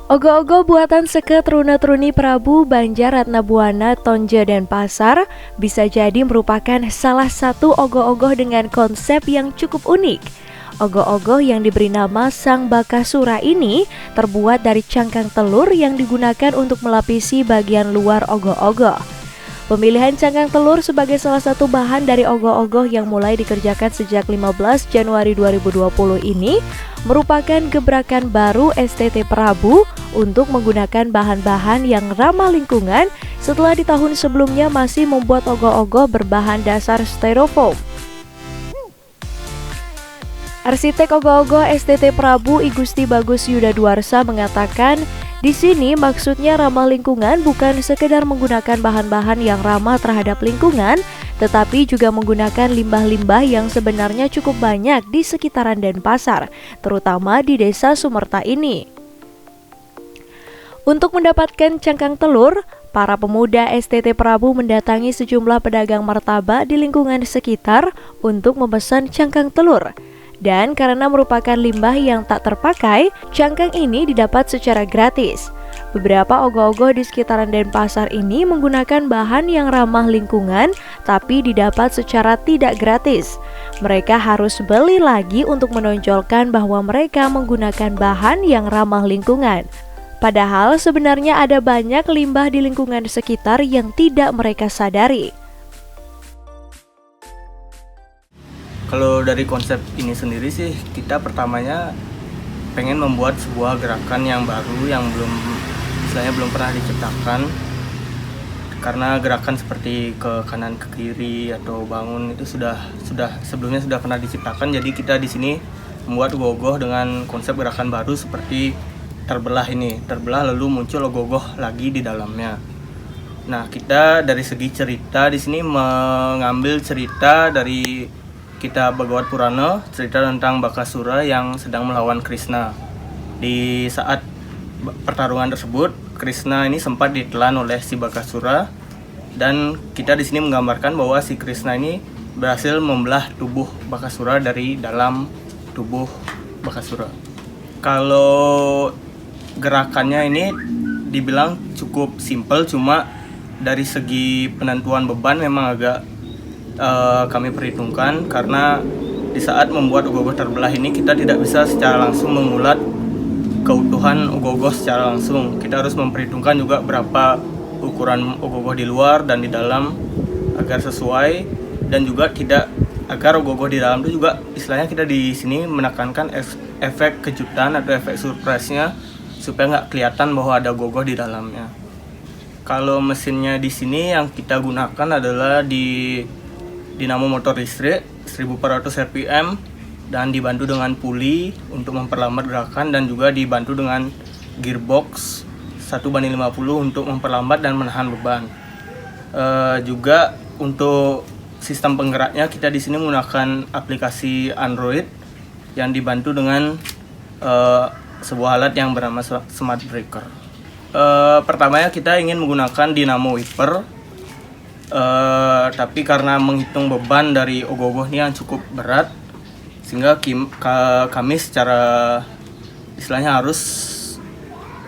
Ogoh-ogoh buatan Seket Runa-Truni Prabu Banjar-Ratnabuana Tonja Denpasar bisa jadi merupakan salah satu ogoh-ogoh dengan konsep yang cukup unik. Ogoh-ogoh yang diberi nama Sang Bakasura ini terbuat dari cangkang telur yang digunakan untuk melapisi bagian luar ogoh-ogoh. Pemilihan cangkang telur sebagai salah satu bahan dari ogoh-ogoh yang mulai dikerjakan sejak 15 Januari 2020 ini merupakan gebrakan baru STT Prabu untuk menggunakan bahan-bahan yang ramah lingkungan setelah di tahun sebelumnya masih membuat ogoh-ogoh berbahan dasar styrofoam. Arsitek ogoh-ogoh STT Prabu I Gusti Bagus Yuda Duarsa mengatakan, di sini maksudnya ramah lingkungan bukan sekedar menggunakan bahan-bahan yang ramah terhadap lingkungan, tetapi juga menggunakan limbah-limbah yang sebenarnya cukup banyak di sekitaran Denpasar, terutama di desa Sumerta ini. Untuk mendapatkan cangkang telur, para pemuda STT Prabu mendatangi sejumlah pedagang martabak di lingkungan sekitar untuk memesan cangkang telur. Dan karena merupakan limbah yang tak terpakai, cangkang ini didapat secara gratis. Beberapa ogoh-ogoh di sekitaran Denpasar ini menggunakan bahan yang ramah lingkungan, tapi didapat secara tidak gratis. Mereka harus beli lagi untuk menonjolkan bahwa mereka menggunakan bahan yang ramah lingkungan. Padahal sebenarnya ada banyak limbah di lingkungan sekitar yang tidak mereka sadari. Kalau dari konsep ini sendiri sih, kita pertamanya pengen membuat sebuah gerakan yang baru yang belum pernah diciptakan. Karena gerakan seperti ke kanan ke kiri atau bangun itu sudah sebelumnya sudah pernah diciptakan. Jadi kita di sini membuat ogoh-ogoh dengan konsep gerakan baru seperti terbelah lalu muncul ogoh-ogoh lagi di dalamnya. Nah, kita dari segi cerita di sini mengambil cerita dari Kitab Bhagavad Purana, cerita tentang Bakasura yang sedang melawan Krishna. Di saat pertarungan tersebut, Krishna ini sempat ditelan oleh si Bakasura, dan kita di sini menggambarkan bahwa si Krishna ini berhasil membelah tubuh Bakasura dari dalam tubuh Bakasura. Kalau gerakannya ini dibilang cukup simpel, cuma dari segi penentuan beban memang agak kami perhitungkan, karena di saat membuat ogoh-ogoh terbelah ini kita tidak bisa secara langsung mengulat keutuhan ogoh-ogoh secara langsung. Kita harus memperhitungkan juga berapa ukuran ogoh-ogoh di luar dan di dalam agar sesuai, dan juga tidak agar ogoh-ogoh di dalam itu juga istilahnya kita di sini menekankan efek kejutan atau efek surprise-nya supaya nggak kelihatan bahwa ada ogoh-ogoh di dalamnya. Kalau mesinnya di sini yang kita gunakan adalah dinamo motor listrik 1400 rpm dan dibantu dengan puli untuk memperlambat gerakan, dan juga dibantu dengan gearbox 1:50 untuk memperlambat dan menahan beban. Juga untuk sistem penggeraknya kita di sini menggunakan aplikasi Android yang dibantu dengan sebuah alat yang bernama Smart Breaker. Pertamanya kita ingin menggunakan dinamo wiper. Tapi karena menghitung beban dari ogoh-ogoh ini yang cukup berat, sehingga kami secara istilahnya harus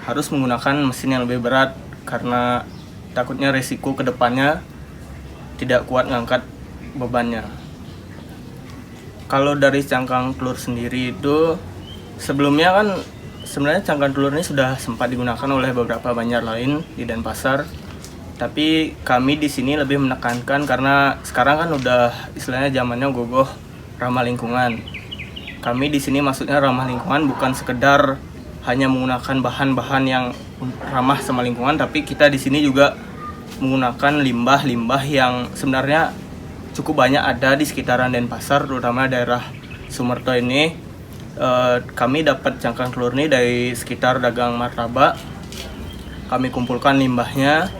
menggunakan mesin yang lebih berat, karena takutnya resiko kedepannya tidak kuat ngangkat bebannya. Kalau dari cangkang telur sendiri itu sebelumnya kan sebenarnya cangkang telur ini sudah sempat digunakan oleh beberapa banjar lain di Denpasar. Tapi kami di sini lebih menekankan karena sekarang kan udah istilahnya zamannya ogoh-ogoh ramah lingkungan. Kami di sini maksudnya ramah lingkungan bukan sekedar hanya menggunakan bahan-bahan yang ramah sama lingkungan, tapi kita di sini juga menggunakan limbah-limbah yang sebenarnya cukup banyak ada di sekitaran Denpasar, terutama daerah Sumerta ini. Kami dapat cangkang telur ini dari sekitar dagang martabak. Kami kumpulkan limbahnya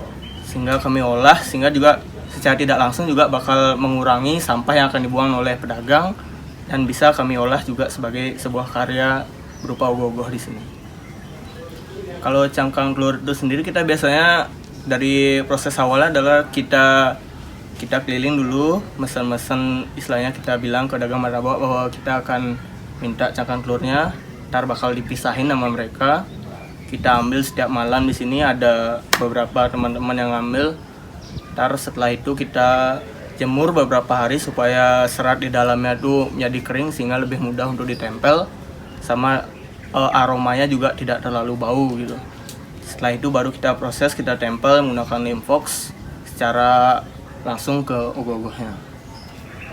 sehingga kami olah, sehingga juga secara tidak langsung juga bakal mengurangi sampah yang akan dibuang oleh pedagang, dan bisa kami olah juga sebagai sebuah karya berupa ogoh-ogoh di sini. Kalau cangkang telur itu sendiri kita biasanya dari proses awalnya adalah kita keliling dulu, mesen istilahnya kita bilang ke dagang martabak bahwa kita akan minta cangkang telurnya, ntar bakal dipisahin sama mereka. kita ambil setiap malam. Di sini ada beberapa teman-teman yang ngambil. Ntar setelah itu kita jemur beberapa hari supaya serat di dalamnya itu menjadi kering sehingga lebih mudah untuk ditempel, sama aromanya juga tidak terlalu bau gitu. Setelah itu baru kita proses, kita tempel menggunakan limfox secara langsung ke ogoh-ogohnya.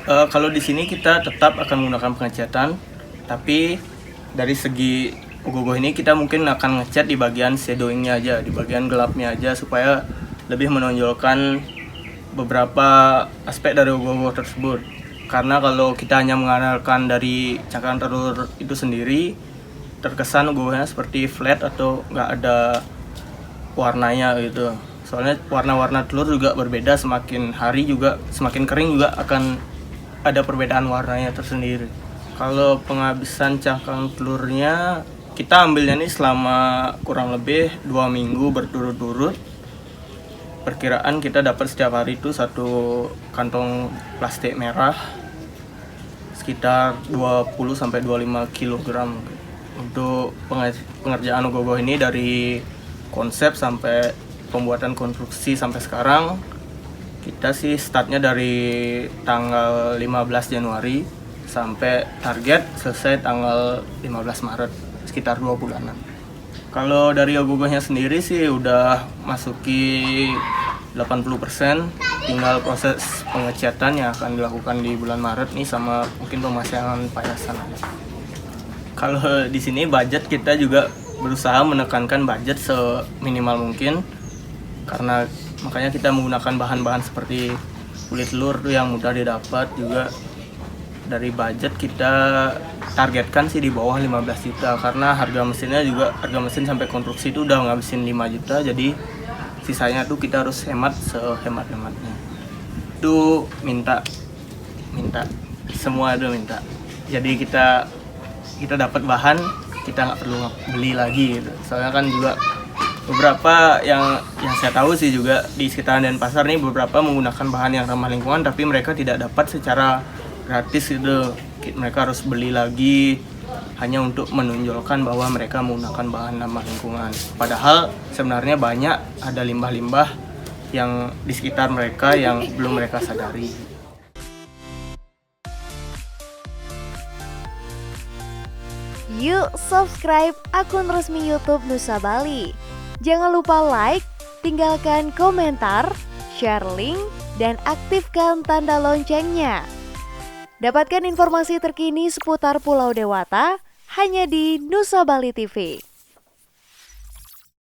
Kalau di sini kita tetap akan menggunakan pengecatan, tapi dari segi ogoh-ogoh ini kita mungkin akan ngecat di bagian shadowingnya aja, di bagian gelapnya aja, supaya lebih menonjolkan beberapa aspek dari ogoh-ogoh tersebut. Karena kalau kita hanya mengandalkan dari cangkang telur itu sendiri, terkesan ogohnya seperti flat atau nggak ada warnanya gitu. Soalnya warna-warna telur juga berbeda, semakin hari juga semakin kering juga akan ada perbedaan warnanya tersendiri. Kalau penghabisan cangkang telurnya, kita ambilnya nih selama kurang lebih 2 minggu berturut-turut. Perkiraan kita dapat setiap hari itu 1 kantong plastik merah sekitar 20-25 kg. Untuk pengerjaan ogoh-ogoh ini dari konsep sampai pembuatan konstruksi sampai sekarang, kita sih startnya dari tanggal 15 Januari sampai target selesai tanggal 15 Maret, sekitar 2 bulanan. Kalau dari ogoh-ogohnya sendiri sih udah masuki 80%, tinggal proses pengecatan yang akan dilakukan di bulan Maret nih, sama mungkin pemasangan payasan. Kalau di sini budget kita juga berusaha menekankan budget seminimal mungkin, karena makanya kita menggunakan bahan-bahan seperti kulit telur tuh yang mudah didapat. Juga dari budget kita targetkan sih di bawah 15 juta, karena harga mesin sampai konstruksi itu udah ngabisin 5 juta, jadi sisanya tuh kita harus hemat sehemat-hematnya. Itu minta semua itu minta. Jadi kita dapat bahan, kita nggak perlu beli lagi gitu. Soalnya kan juga beberapa yang saya tahu sih juga di sekitaran Denpasar nih, beberapa menggunakan bahan yang ramah lingkungan tapi mereka tidak dapat secara gratis gitu. Mereka harus beli lagi hanya untuk menonjolkan bahwa mereka menggunakan bahan ramah lingkungan. Padahal sebenarnya banyak ada limbah-limbah yang di sekitar mereka yang belum mereka sadari. Yuk subscribe akun resmi YouTube Nusa Bali. Jangan lupa like, tinggalkan komentar, share link, dan aktifkan tanda loncengnya. Dapatkan informasi terkini seputar Pulau Dewata hanya di Nusa Bali TV.